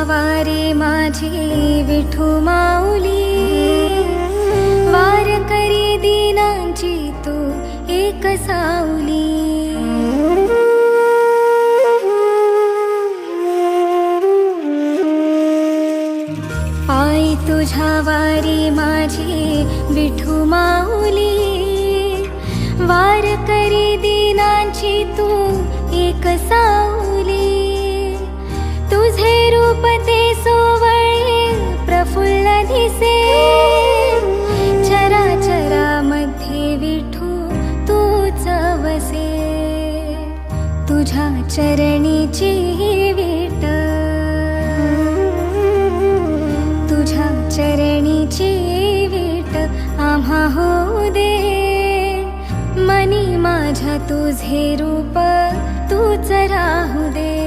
वारे माझी विठू माऊली, वार करी दीनांची तू एक सावली. पायी तुझ्या वारी माझी विठू माऊली, वार करी दीनांची तू एक सावली. तुझे रूप ते सोवळे प्रफुल्ल दिसे, चराचरामध्ये विठू तूच वसे. तुझ्या चरणीची विट, तुझ्या चरणीची विट आम्हा होऊ दे. मनी माझ्या तुझे रूप तूच राहू दे.